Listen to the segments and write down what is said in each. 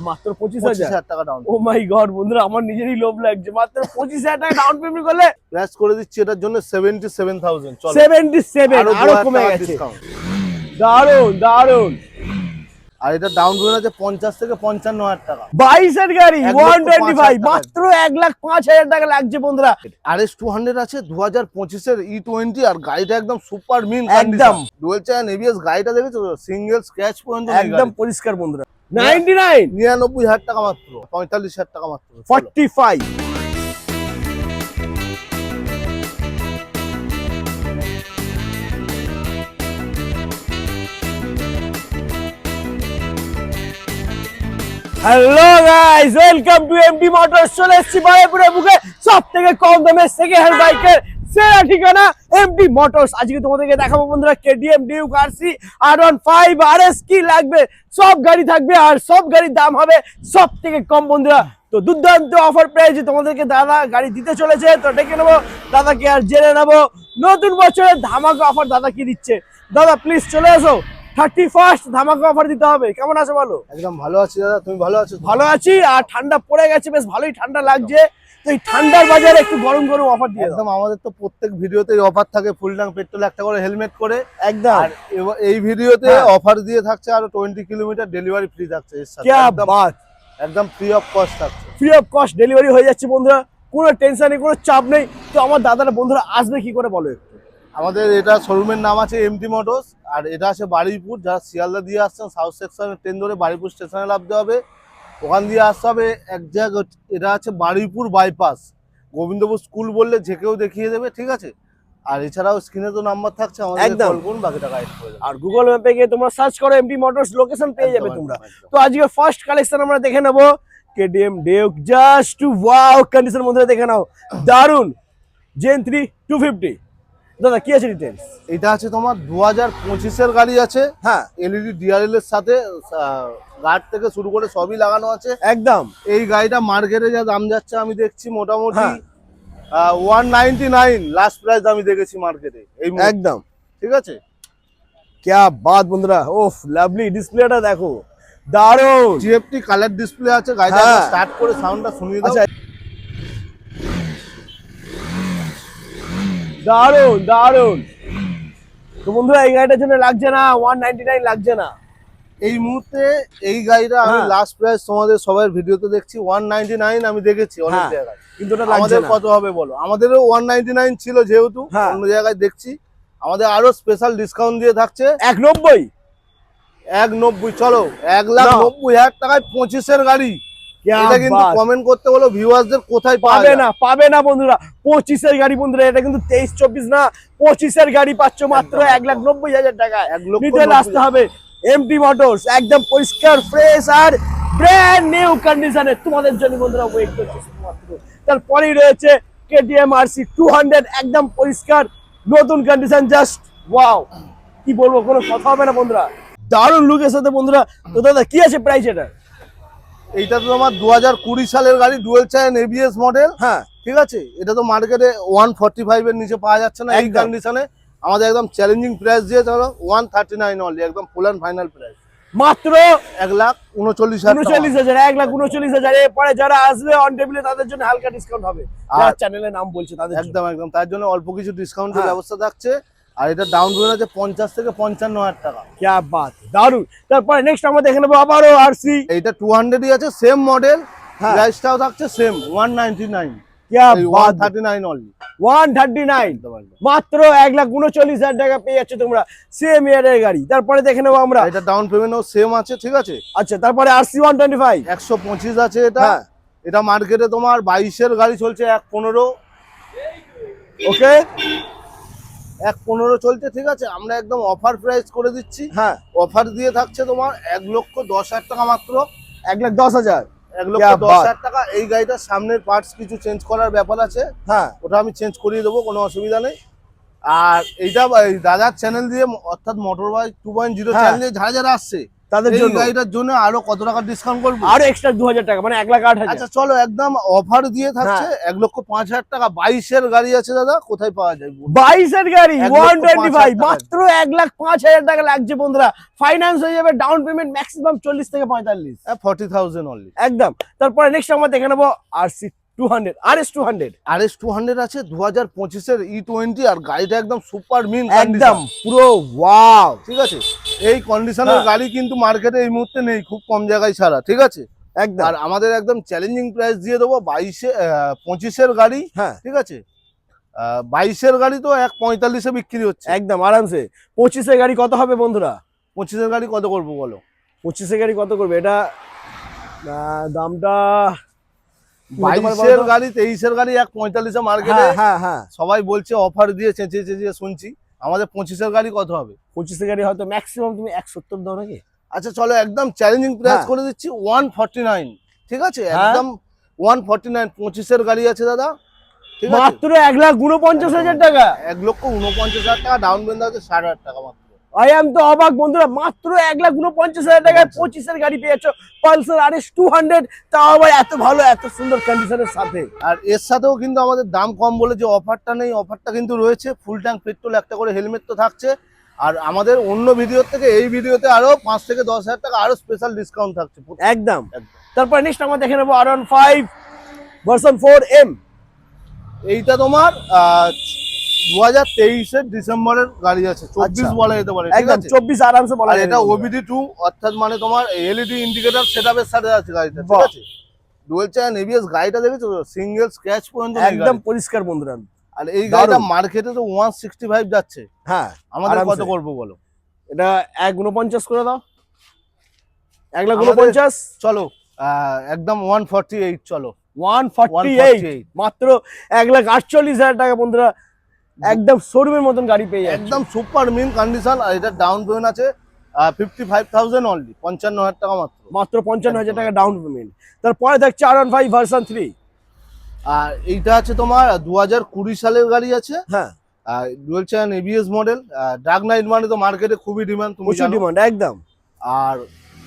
মাত্র 25,000 টাকা ডাউন। ও মাই গড বন্ধুরা, আমার নিজেরই লোভ লাগছে। মাত্র 25,000 টাকা ডাউন পেমেন্ট করলে প্রাইস করে দিচ্ছি এটার জন্য 77,000। চলো 77 আরো কমে গেছে। ডিসকাউন্ট। দারুন দারুন। আর এটা ডাউন পেমেন্ট আছে 50 থেকে 55,000 টাকা। 22 এর গাড়ি 125 1,05,000 মাত্র 1,05,000 টাকা লাগছে বন্ধুরা। RS200 আছে 2025 এর E20 আর গাড়িটা একদম সুপার মিন একদম। কন্ডিশন। ডুয়াল চ্যানেল ABS গাড়িটা দেখেছো, সিঙ্গেল স্ক্র্যাচ পর্যন্ত নেই। একদম পরিষ্কার বন্ধুরা। 99 99,000 টাকা মাত্র, 45,000 টাকা মাত্র। 45। Hello guys, welcome to MD motors. চলে এসেছি বারুইপুরের বুকে সব থেকে কম দামে সেকেন্ড হ্যান্ড বাইকের সেরা ঠিকানা এমডি মোটরস। আজকে তোমাদেরকে দেখাবো বন্ধুরা KTM Duke RC R15 RS কি লাগবে সব গাড়ি থাকবে, আর সব গাড়ির দাম হবে সব থেকে কম বন্ধুরা। তো দুর্দান্ত অফার প্রাইজে তোমাদেরকে দাদা গাড়ি দিতে চলেছে, তো ডেকে নেবো দাদাকে আর জেনে নেবো নতুন বছরের ধামাকা অফার দাদা কি দিচ্ছে। দাদা প্লিজ চলে আসো, 31st ধামাকা অফার দিতে হবে। কেমন আছো বলো? একদম ভালো আছি দাদা, তুমি ভালো আছো? ভালো আছি, আর ঠান্ডা পড়ে গেছে, বেশ ভালোই ঠান্ডা লাগছে। তো এই ঠান্ডার বাজারে একটু গরম গরম অফার দিয়ে দাও। একদম, আমাদের তো প্রত্যেক ভিডিওতে অফার থাকে, ফুল ট্যাঙ্ক পেট্রোল, একটা করে হেলমেট করে। একদম। আর এই ভিডিওতে হ্যাঁ। অফার দিয়ে থাকছে আরো 20 কিলোমিটার ডেলিভারি ফ্রি থাকছে এর সাথে। क्या একদম बात, একদম ফ্রি অফ কস্ট থাকছে। ফ্রি অফ কস্ট ডেলিভারি হয়ে যাচ্ছে বন্ধুরা, কোনো টেনশন নেই, কোনো চাপ নেই। তো আমার দাদারা বন্ধুরা আসবে কি করে বলো একটু? আমাদের এটা শোরুমের নাম আছে এমডি মোটরস, আর এটা আছে বারুইপুর। যারা শিয়ালদা দিয়ে আসছেন সাউথ সেকশনের ট্রেন ধরে বারুইপুর স্টেশনে নামতে হবে, ওখান দিয়ে আসতে হবে এক জায়গা। এটা আছে বারুইপুর বাইপাস, গোবিন্দপুর স্কুল বললে যে কেউ দেখিয়ে দেবে, ঠিক আছে? আর এছাড়াও স্ক্রিনে তো নাম্বার থাকছে, আমাদের একদম। কল করুন, বাকিটা গাইড করে দেবো। আর গুগল ম্যাপে গিয়ে তোমরা সার্চ করো এমডি মোটরস, লোকেশন পেয়ে যাবে একদম, তোমরা। একদম। তো আজকে ফার্স্ট কালেকশন আমরা দেখে নেবো KTM Duke, just wow condition বন্ধুরা দেখে নাও, দারুন। Gen 3 250 দাদা কি আছে ডিটেইলস? এটা আছে তোমার 2025-এর গাড়ি আছে। হ্যাঁ এলইডি ডিআরএল এর সাথে গার্ড থেকে শুরু করে সবই লাগানো আছে। একদম। এই গাড়িটা মার্কেটে যা দাম যাচ্ছে আমি দেখছি মোটামুটি হ্যাঁ। 199 লাস্ট প্রাইস আমি দেখেছি মার্কেটে এই মুহূর্তে। একদম। ঠিক আছে, क्या बात বন্ধুরা, ওফ লাভলি ডিসপ্লেটা দেখো, দারুন। জিএফটি কালার ডিসপ্লে আছে। গাড়িটা হ্যাঁ। স্টার্ট করে সাউন্ডটা শুনিয়ে দাও। আচ্ছা, দারুন দারুন। তো বন্ধুরা এই গাড়িটার জন্য লাগছে না 199, লাগছে না এই মুহূর্তে এই গাড়িটা আমি হ্যাঁ। লাস্ট প্রাইস তোমাদের সবার ভিডিওতে দেখছি 199 আমি দেখেছি অনেক হ্যাঁ। জায়গায়। কিন্তু ওটা লাগছে আমাদের না। কত হবে বলো? আমাদেরও 199 ছিল, যেহেতু হ্যাঁ। অন্য জায়গায় দেখছি। আমাদের আরো স্পেশাল ডিসকাউন্ট দিয়ে থাকছে 190। 190। চলো 1,90,000 টাকায় 25-এর গাড়ি। क्या এটা কিন্তু बात। কমেন্ট করতে বলো ভিউয়ারদের কোথায় পাওয়া পাবে যায়। না, পাবে না বন্ধুরা। 25-এর গাড়ি বন্ধুরা, এটা কিন্তু 23-24 না, 25-এর গাড়ি পাচ্ছ মাত্র একদম, 1,90,000 টাকায়। 1,90,000 নিতে আসতে হবে এমডি মোটরস, একদম পরিষ্কার ফ্রেশ আর ব্র্যান্ড নিউ কন্ডিশনে তোমাদের জন্য বন্ধুরা ওয়েট করছে শুধুমাত্র। তারপরেই রয়েছে KTM RC 200, একদম পরিষ্কার নতুন কন্ডিশন, জাস্ট ওয়াও। কি বলবো, কোনো কথা হবে না বন্ধুরা, দারুণ লুকের সাথে বন্ধুরা। তো দাদা কি আছে প্রাইস এটা? এইটা তো তোমার 2020 সালের গাড়ি, ডুয়েল চ্যানেল ABS মডেল। হ্যাঁ ঠিক আছে, এটা তো মার্কেটে 145 এর নিচে পাওয়া যাচ্ছে না এই একদম। কন্ডিশনে। আমাদের একদম চ্যালেঞ্জিং প্রাইস দিয়ে ধরো 139 অনলি, একদম ফুল অ্যান্ড ফাইনাল প্রাইস মাত্র 1,39,000 টাকা। 39,000, 1,39,000। এরপরে যারা আসবে অন টেবিলে তাদের জন্য হালকা ডিসকাউন্ট হবে, যারা চ্যানেলের নাম বলছে তাদের জন্য। একদম একদম, তার জন্য অল্প কিছু ডিসকাউন্টের হ্যাঁ। ব্যবস্থা থাকছে। আর এটা ডাউন পেমেন্ট আছে 50 থেকে 55,000 টাকা। क्या बात, দারুন। তারপরে নেক্সট আমরা দেখে নেবো আবারও RC। এইটা 200ই আছে, সেম মডেল, হ্যাঁ। প্রাইসটাও থাকছে সেম 199, क्या এই बात, 139 অনলি। 139 মাত্র 1,39,000 টাকা পেয়ে যাচ্ছে তোমরা সেম ইয়ারের গাড়ি। তারপরে দেখে নেবো আমরা, এটা ডাউন পেমেন্টও সেম আছে, ঠিক আছে। আচ্ছা তারপরে RC 125। 125 আছে এটা। হ্যাঁ। এটা মার্কেটে তোমার 22-এর গাড়ি চলছে 1,15, ওকে 1,15 চলছে, ঠিক আছে। আমরা একদম অফার প্রাইস করে দিচ্ছি। হ্যাঁ, অফার দিয়ে থাকছে তোমার 1,10,000 টাকা মাত্র। 1,10,000। 1,10,000 টাকা। এই গাড়িটার সামনের পার্টস কিছু চেঞ্জ করার ব্যাপার আছে, হ্যাঁ ওটা আমি চেঞ্জ করিয়ে দেবো, কোনো অসুবিধা নেই। আর এইটা এই দাদার চ্যানেল দিয়ে, অর্থাৎ মোটর বাইক 2.0 হ্যাঁ। চ্যানেল দিয়ে যারা যারা আসছে তাদের এই জন্য গাড়িটার জন্য আরো কত টাকা ডিসকাউন্ট করবো? আরো এক্সট্রা 2000 টাকা, মানে 1,08,000। আচ্ছা চলো, একদম অফার দিয়ে থাকছে 1,05,000 টাকা। 22-এর গাড়ি আছে দাদা, কোথায় পাওয়া যায়? 22-এর গাড়ি 125 1,05,000 মাত্র 1,05,000 টাকা লাগছে বন্ধুরা। ফাইন্যান্স হয়ে যাবে, ডাউন পেমেন্ট ম্যাক্সিমাম 40 থেকে 45 40,000 অনলি। একদম। তারপরে নেক্সট আমরা দেখে নেবো RS 200 RS 200 আছে 2025-এর E20, আর গাড়িটা একদম সুপার মিন একদম পুরো ওয়াও। ঠিক আছে, এই কন্ডিশনের হ্যাঁ। গাড়ি কিন্তু মার্কেটে এই মুহূর্তে নেই, খুব কম জায়গায় ছাড়া। ঠিক আছে, একদম আর আমাদের একদম চ্যালেঞ্জিং প্রাইস দিয়ে দেবো 25-এর গাড়ি। হ্যাঁ ঠিক আছে, 22-এর গাড়ি তো 1,45-এ বিক্রি হচ্ছে। একদম আরামসে। 25-এর গাড়ি কত হবে বন্ধুরা? 25-এর গাড়ি কত করবো বলো? 25-এর গাড়ি কত করবে এটা? দামটা 22-এর গাড়ি 23-এর গাড়ি 1,45-এ মার্কেটে। হ্যাঁ হ্যাঁ হ্যাঁ সবাই বলছে অফার দিয়ে চেঁচিয়ে চেঁচিয়ে শুনছি। আমাদের 25-এর গাড়ি কত হবে? 25-এর গাড়ি হয়তো ম্যাক্সিমাম তুমি 170 দাও নাকি? আচ্ছা চলো, একদম চ্যালেঞ্জিং প্রাইস হ্যাঁ। করে দিচ্ছি 149। ঠিক আছে, হ্যাঁ। একদম 149। 25-এর গাড়ি আছে দাদা। ঠিক আছে, মাত্র 1,49,000 টাকা। 1,49,000 টাকা ডাউন পেমেন্ট আছে 8,500 টাকা মাত্র। আই এম তো অবাক বন্ধুরা, মাত্র 1,49,000 টাকায় 25-এর গাড়ি পেয়েছো, পালসার RS 200, তাও আবার এত ভালো এত সুন্দর কন্ডিশনের সাথে। আর এর সাথেও কিন্তু আমাদের দাম কম বলে যে অফারটা নেই, অফারটা কিন্তু রয়েছে। ফুল ট্যাঙ্ক পেট্রোল, একটা করে হেলমেট তো থাকছে। আর আমাদের অন্য ভিডিওর থেকে এই ভিডিওতে আরো 5 থেকে 10,000 টাকা আরো স্পেশাল ডিসকাউন্ট থাকছে। একদম। একদম। তারপর নেক্সট আমরা দেখে নেবো R15 ভার্সন 4M। এইটা তোমার 2023-এর ডিসেম্বরের গাড়ি আছে, 24 আচ্ছা। বলা যেতে পারে। ঠিক একদম আছে, 24 আরামসে বলা আর যায় এটা বন্ধুরা। OBD2, অর্থাৎ মানে তোমার এলইডি ইন্ডিকেটর সেটআপের সাথে আছে গাড়িটা। ঠিক বাহ। আছে, ডুয়াল চ্যানেল ABS, গাড়িটা দেখেছো, সিঙ্গেল স্ক্র্যাচ পর্যন্ত নেই একদম গাড়িতে। পরিষ্কার বন্ধুরা। আর এই গাড়িটা দারুণ। মার্কেটে তো 165 যাচ্ছে, হ্যাঁ আমাদের কত আরামসে। করবো বলো? এটা 1,49 করে দাও, 1,49,000। চলো একদম 148। চলো 148 মাত্র 1,48,000 টাকা বন্ধুরা, একদম শোরুমের মতন গাড়ি পেয়ে যাচ্ছে। একদম সুপার মিন কন্ডিশন। আর এটা ডাউন পেমেন্ট আছে 55,000 অনলি, 55,000 টাকা মাত্র। মাত্র 55,000 টাকা ডাউন পেমেন্ট। তারপরে দেখছি R15 ভার্সন 3। আর এইটা আছে তোমার 2020 সালের গাড়ি আছে, হ্যাঁ dual channel ABS model. Dark night মানে তো মার্কেটে খুবই ডিমান্ড, তুমি প্রচুর জানো। ডিমান্ড একদম। আর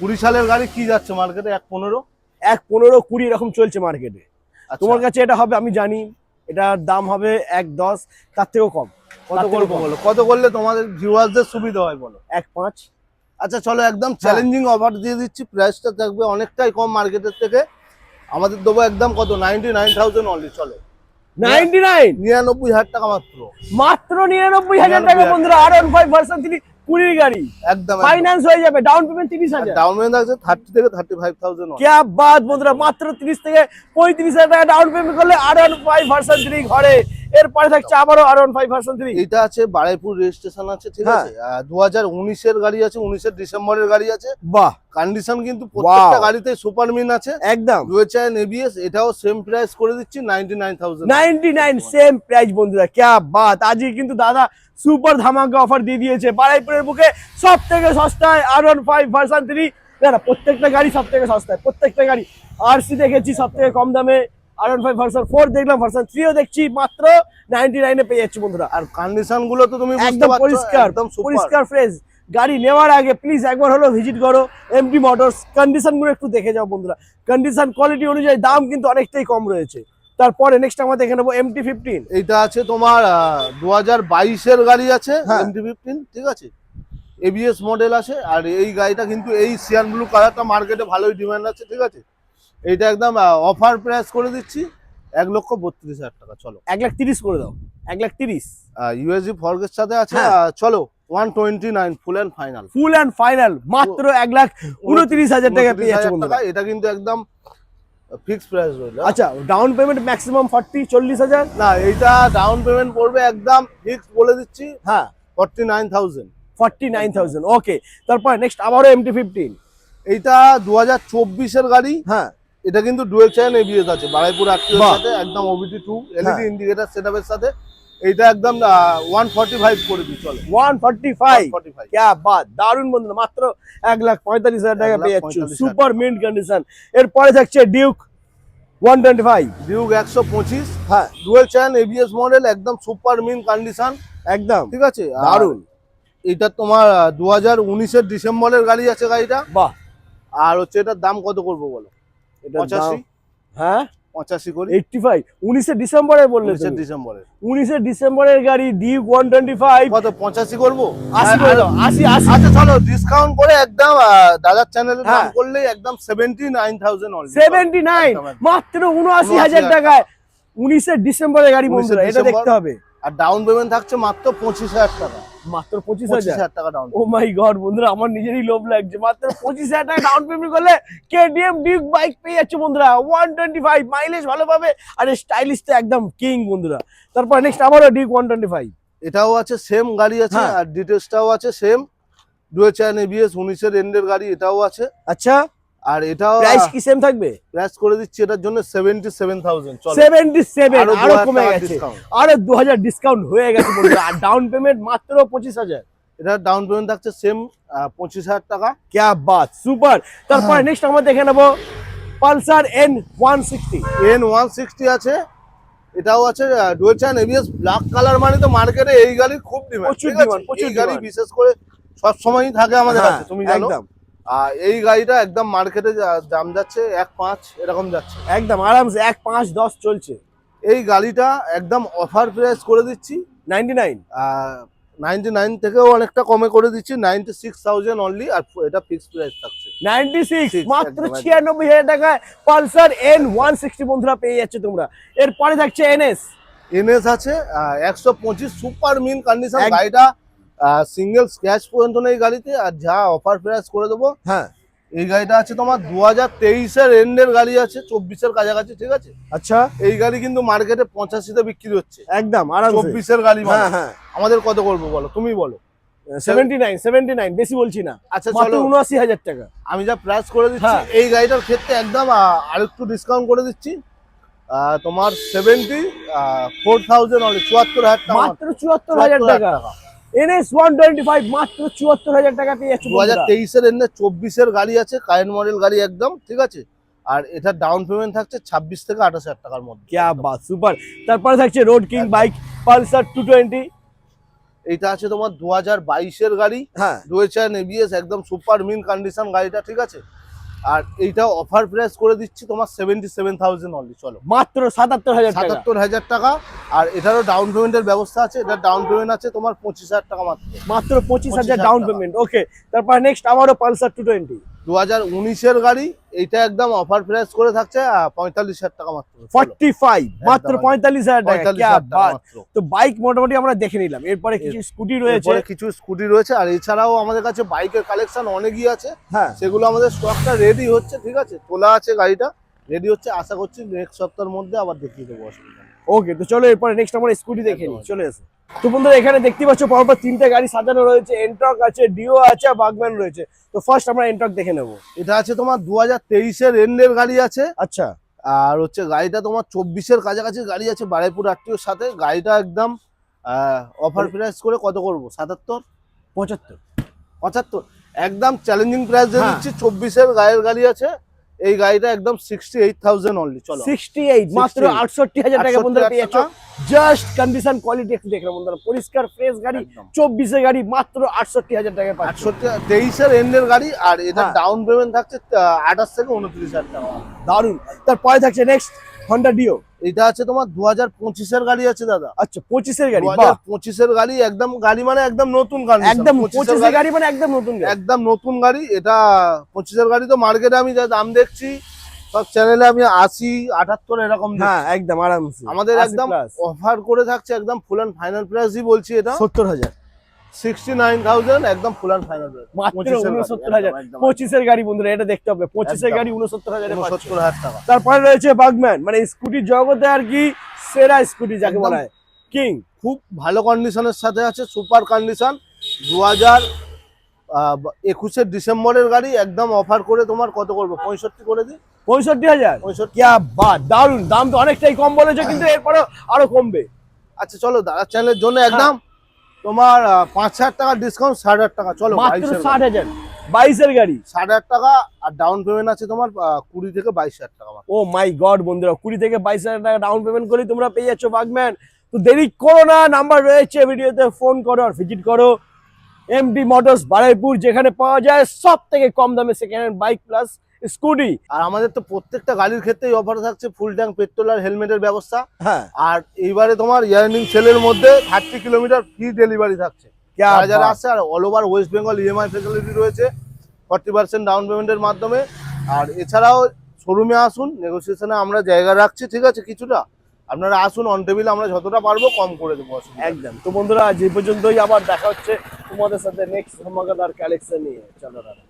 20 সালের গাড়ি কি যাচ্ছে মার্কেটে? 1,15। 1,15 20 এরকম চলছে মার্কেটে। আচ্ছা, তোমার কাছে এটা হবে আমি জানি, এটার দাম হবে 1,10, তার থেকেও কম। কত করবো বলো? কত করলে তোমাদের ভিউয়ারদের সুবিধা হয় বলো? 1,5। আচ্ছা চলো, একদম চ্যালেঞ্জিং অফার দিয়ে দিচ্ছি। প্রাইসটা থাকবে অনেকটাই কম মার্কেটের থেকে। আমাদের দেবো একদম কত? 99,000 অনলি। চলো 99 99,000 টাকা মাত্র। মাত্র 99,000 টাকা বন্ধুরা। R15 ভার্সন 3 20 গাড়ি, একদম ফাইন্যান্স হয়ে যাবে, ডাউন পেমেন্ট 30,000। ডাউন পেমেন্ট আছে 30 থেকে 35,000। क्या बात বন্ধুরা, মাত্র 30 থেকে 35,000 টাকা ডাউন পেমেন্ট করলে R15 ভার্সন 3 ঘরে। এরপরে থাকছে আবারও R15 ভার্সন 3। এটা আছে বারাইপুর রেজিস্ট্রেশন আছে। ঠিক হ্যাঁ। আছে, 2019-এর গাড়ি আছে, 19-এর ডিসেম্বরের গাড়ি আছে। বাহ কন্ডিশন কিন্তু প্রত্যেকটা গাড়িতে সুপার মিন আছে, একদম। Dual channel ABS। এটাও সেম প্রাইস করে দিচ্ছি 99,000। 99 সেম প্রাইস বন্ধুরা, क्या बात। আজকে কিন্তু দাদা সুপার ধামাকা অফার দিয়ে দিয়েছে। বারাইপুরের বুকে সব থেকে সস্তায় R15 ভার্সন 3। না প্রত্যেকটা গাড়ি সব থেকে সস্তায়, প্রত্যেকটা গাড়ি। RC দেখেছি সব থেকে কম দামে, R15 ভার্সন 4 দেখলাম, ভার্সন 3ও দেখছি, মাত্র 99 এ পেয়ে যাচ্ছি বন্ধুরা। আর কন্ডিশন গুলো তো তুমি বুঝতে একদম পারছো, পরিষ্কার একদম সুপার। পরিষ্কার ফ্রেশ। গাড়ি নেওয়ার আগে প্লিজ একবার হলো ভিজিট করো এমডি মোটরস, কন্ডিশন গুলো একটু দেখে যাও বন্ধুরা। কন্ডিশন কোয়ালিটি অনুযায়ী দাম কিন্তু অনেকটাই কম রয়েছে। তারপরে নেক্সট আমরা দেখে নেবো MT-15। এইটা আছে তোমার 2022-এর গাড়ি আছে, হ্যাঁ। MT-15। ঠিক আছে, ABS মডেল আছে। আর এই গাড়িটা কিন্তু এই সিয়ান ব্লু কালারটা মার্কেটে ভালোই ডিমান্ড আছে। ঠিক আছে, এইটা একদম অফার প্রাইস করে দিচ্ছি 1,32,000 টাকা। চলো 1,30,000 করে দাও, 1,30,000 USD ফরগের সাথে আছে। হ্যাঁ। চলো 129 full and final. Full and final মাত্র 1,29,000 টাকা পেয়ে যাচ্ছে বন্ধুরা। এটা কিন্তু একদম ফিক্সড প্রাইস রইল। আচ্ছা ডাউন পেমেন্ট ম্যাক্সিমাম 40,000। না, এইটা ডাউন পেমেন্ট পড়বে একদম ফিক্সড বলে দিচ্ছি হ্যাঁ 49,000। 49,000 ওকে। তারপর নেক্সট আবারও MT-15। এইটা 2024-এর গাড়ি। হ্যাঁ এটা কিন্তু ডুয়াল চ্যানেল ABS আছে, বারাইপুর আটটির বাহ। সাথে, একদম OBD2 LED হ্যাঁ। ইন্ডিকেটর সেটআপের সাথে। এইটা একদম 145 করে দিই। চলো 145। 145। क्या बात, দারুন বন্ধুরা, মাত্র 1,45,000 টাকা পেয়ে যাচ্ছ, 1,45,000 সুপার মিন্ট কন্ডিশন। এরপরে থাকছে ডিউক 125। ডিউক 125, হ্যাঁ ডুয়াল চ্যানেল ABS মডেল, একদম সুপার মিন কন্ডিশন। একদম ঠিক আছে, আর দারুন। এটা তোমার 2019-এর ডিসেম্বরের গাড়ি আছে গাড়িটা। বাহ, আর হচ্ছে এটার দাম কত করবো বলো? এটা 85। হ্যাঁ 85 করি। 85 19 ডিসেম্বরে বললে 19 তুমি। ডিসেম্বরের 19 ডিসেম্বরের গাড়ি ডিউক 125। কত? 85 করবো। 80 করে দাও, 80 80। আচ্ছা চলো ডিসকাউন্ট করে একদম দাদার চ্যানেলের নাম হ্যাঁ। করলেই একদম 79,000 অনলি। 79 মাত্র 79,000 টাকায় 19 ডিসেম্বরের গাড়ি 19 বন্ধুরা, এটা ডিসেম্বর। দেখতে হবে। আর ডাউন পেমেন্ট থাকছে মাত্র 25,000 টাকা। মাত্র 25,000। 25,000 টাকা ডাউন। ও মাই গড বন্ধুরা, আমার নিজেরই লোভ লাগছে। মাত্র 25,000 টাকা ডাউন পেমেন্ট করলে কেটিএম ডিউক বাইক পেয়ে যাচ্ছে বন্ধুরা। 125 মাইলেজ ভালো পাবে, আর স্টাইলিশ তো একদম কিং বন্ধুরা। তারপর নেক্সট আবারও ডিউক 125। এটাও আছে সেম গাড়ি আছে, হ্যাঁ। আর ডিটেলসটাও আছে সেম। ডুয়েল চ্যানেল এবিএস 19-এর এন্ডের গাড়ি এটাও আছে। আচ্ছা, আর এটাও প্রাইস কি সেম থাকবে? প্রাইস করে দিচ্ছি এটার জন্য 77,000। চলো 77, আরো আরো 2,000 কমে টাকা গেছে, discount। আরো 2000 ডিসকাউন্ট হয়ে গেছে বন্ধুরা। আর ডাউন পেমেন্ট মাত্র 25,000। এটার ডাউন পেমেন্ট থাকছে সেম 25,000 টাকা। क्या बात, সুপার। তারপর নেক্সট আমরা দেখে নেব পালসার N160। N160 আছে, এটাও আছে dual channel ABS black colour. মানে তো মার্কেটে এই গাড়ির খুব ডিমান্ড, প্রচুর ঠিক আছে? demand, প্রচুর এই গাড়ি demand। বিশেষ করে সব সময়ই থাকে আমাদের কাছে, তুমি জানো। একদম আর এই গাড়িটা একদম মার্কেটে দাম যাচ্ছে 1.5 এরকম যাচ্ছে। একদম আরামসে 1.5-10 চলছে। এই গাড়িটা একদম অফার প্রাইস করে দিচ্ছি 99 99 থেকেও অনেকটা কমে করে দিচ্ছি 96,000 অনলি। আর এটা ফিক্সড প্রাইস থাকছে 96 Six, মাত্র একদম, একদম। 96,000 টাকায় পালসার N160 বন্ধুরা পেয়ে যাচ্ছে তোমরা। এরপরে থাকছে NS। এনএস আছে 125 সুপার মিন কন্ডিশন। এক- গাড়িটা সিঙ্গেল স্ক্র্যাচ পর্যন্ত নেই গাড়িতে। আর যা অফার প্রাইস করে দেবো। হ্যাঁ এই গাড়িটা আছে তোমার 2023-এর এন্ডের গাড়ি আছে, 24-এর কাছাকাছি, ঠিক আছে? আচ্ছা, এই গাড়ি কিন্তু মার্কেটে 85-তে বিক্রি হচ্ছে। একদম আরামসে। 24-এর গাড়ি মানে। হ্যাঁ হ্যাঁ আমাদের কত করবো বলো, তুমি বলো। 79 বেশি বলছি না, আচ্ছা মাত্র চলো 79,000 টাকা। আমি যা প্রাইস করে দিচ্ছি হ্যাঁ। এই গাড়িটার ক্ষেত্রে একদম আরেকটু ডিসকাউন্ট করে দিচ্ছি। তোমার 74,000 অনলি, 74,000 টাকা। মাত্র 74,000 টাকা। NS 125 মাত্র 74,000 টাকা পেয়ে যাচ্ছে বন্ধুরা। 2023-এর এন্ডে 24-এর গাড়ি আছে, কারেন্ট মডেল গাড়ি একদম, ঠিক আছে? আর এটার ডাউন পেমেন্ট থাকছে 26 থেকে 28,000 টাকার মধ্যে। क्या बात, সুপার। তারপরে থাকছে রোড কিং বাইক পালসার 220। এইটা আছে তোমার 2022-এর গাড়ি, হ্যাঁ ডুয়েল চ্যানেল এবিএস একদম সুপার মিন কন্ডিশন গাড়িটা, ঠিক আছে? আর এইটা অফার প্রাইস করে দিচ্ছি তোমার 77,000 অনলি। চলো মাত্র 77,000 টাকা। 77,000 টাকা। আর এটারও ডাউন পেমেন্টের ব্যবস্থা আছে। এটার ডাউন পেমেন্ট আছে তোমার 25,000 টাকা মাত্র। মাত্র 25,000 25,000 ডাউন টাকা। পেমেন্ট। ওকে, তারপর নেক্সট আমারও পালসার 220। 2019-এর গাড়ি, এইটা একদম অফার প্রাইস করে থাকছে 45,000 টাকা মাত্র। চলো, 45 মাত্র একদম, 45,000 টাকা। 45,000 क्या টাকা बात। মাত্র। তো বাইক মোটামুটি আমরা দেখে নিলাম। এরপরে কিছু স্কুটি রয়েছে। এরপরে কিছু স্কুটি রয়েছে, আর এছাড়াও আমাদের কাছে বাইকের কালেকশন অনেকই আছে। হ্যাঁ সেগুলো আমাদের স্টকটা রেডি হচ্ছে, ঠিক আছে? তোলা আছে, গাড়িটা রেডি হচ্ছে। আশা করছি নেক্সট সপ্তাহের মধ্যে আবার দেখিয়ে দেবো, অসুবিধা নেই। ওকে, তো চলো এরপরে নেক্সট আমরা স্কুটি দেখে নিই। একদম। চলে এসো। তো বন্ধুরা এখানে দেখতে পাচ্ছ পরপর তিনটে গাড়ি সাজানো রয়েছে। এন্ট্রক আছে, ডিও আছে, আর বাগম্যান রয়েছে। তো ফার্স্ট আমরা এন্ট্রক দেখে নেব। এটা আছে তোমার 2023-এর এন্ডের গাড়ি আছে। আচ্ছা, আর হচ্ছে গাড়িটা তোমার 24-এর কাছাকাছি গাড়ি আছে, বারাইপুর আরটিওর সাথে। গাড়িটা একদম অফার প্রাইস করে কত করবো? 77, 75। 75 একদম চ্যালেঞ্জিং প্রাইস দিয়ে হ্যাঁ। দিচ্ছি। 24-এর গায়ের গাড়ি আছে। এই গাড়িটা একদম 68,000 অনলি। চলো 68 মাত্র 68,000 68,000 টাকা বন্ধুরা পেয়ে যাচ্ছ। টাকা। জাস্ট কন্ডিশন কোয়ালিটি একটু দেখলাম বন্ধুরা, পরিষ্কার ফ্রেশ গাড়ি। একদম। 24 এর গাড়ি মাত্র 68,000 টাকায় পাচ্ছ। 23-এর এন্ডের গাড়ি। আর এটা হ্যাঁ। ডাউন পেমেন্ট থাকছে 28 থেকে 29,000 টাকা। দারুন। তারপরে থাকছে নেক্সট হন্ডা ডিও। এটা আছে তোমার 2025-এর গাড়ি আছে দাদা। আচ্ছা, 25 এর গাড়ি। বাহ, 2025-এর গাড়ি একদম, গাড়ি মানে একদম নতুন কন্ডিশন। একদম 25 এর গাড়ি মানে একদম নতুন গাড়ি। একদম নতুন গাড়ি এটা। 25-এর গাড়ি তো মার্কেটে আমি যা দাম দেখছি সব চ্যানেলে আমি 80, 78 এরকম দেখছি। হ্যাঁ একদম আরামসে আমাদের 80 একদম plus। অফার করে থাকছে একদম ফুল অ্যান্ড ফাইনাল প্রাইসই বলছি। এটা 70,000 69,000 একদম ফুল অ্যান্ড ফাইনাল প্রাইস। মাত্র 69,000। 25 এর গাড়ি বন্ধুরা, এটা দেখতে হবে। 25 এর একদম। গাড়ি 69,000 এ পাচ্ছ। 69,000 টাকা। তারপরে রয়েছে বাগম্যান, মানে স্কুটির জগতে আর কি সেরা স্কুটি যাকে একদম। বলা হয়, কিং। খুব ভালো কন্ডিশনের সাথে আছে, সুপার কন্ডিশন। 2021-এর ডিসেম্বরের গাড়ি একদম অফার করে তোমার কত করবো? 65 করে দিই। 65,000। 65। क्या बात, দারুন। দাম তো অনেকটাই কম বলেছো, কিন্তু এরপরে আরো কমবে। আচ্ছা চলো দাদা চ্যানেলের জন্য একদম তোমার 5,000 টাকা ডিসকাউন্ট, 60,000 টাকা। চলো মাত্র 22,000 60,000। 22 এর গাড়ি। 60,000 টাকা। আর ডাউন পেমেন্ট আছে তোমার 20 থেকে 22,000 টাকা মাত্র। ও মাই গড বন্ধুরা, 20 থেকে 22,000 টাকা ডাউন পেমেন্ট করে তোমরা পেয়ে যাচ্ছ বাগম্যান। তো দেরি করো না, নাম্বার রয়েছে ভিডিওতে, ফোন করো আর ভিজিট করো এমডি মোটরস বারুইপুর, যেখানে পাওয়া যায় সব থেকে কম দামে second hand bike plus scooty. আর আমাদের তো প্রত্যেকটা গাড়ির ক্ষেত্রেই অফার থাকছে ফুল ট্যাঙ্ক পেট্রোল আর হেলমেটের ব্যবস্থা। হ্যাঁ, আর এইবারে তোমার ইয়ার্নিং সেলের মধ্যে 30 কিলোমিটার ফ্রি ডেলিভারি থাকছে क्या যারা যারা बात। আসছে। আর all over West Bengal EMI facility রয়েছে 40% ডাউন পেমেন্টের মাধ্যমে। আর এছাড়াও শোরুমে আসুন, নেগোসিয়েশনে আমরা জায়গা রাখছি, ঠিক আছে? কিছুটা আপনারা আসুন, অন টেবিল আমরা যতটা পারবো কম করে দেবো, অসুবিধা নেই। একদম। তো বন্ধুরা আজ এই পর্যন্তই, আবার দেখা হচ্ছে তোমাদের সাথে নেক্সট ধামাকাদার কালেকশন নিয়ে। চলো দাদা।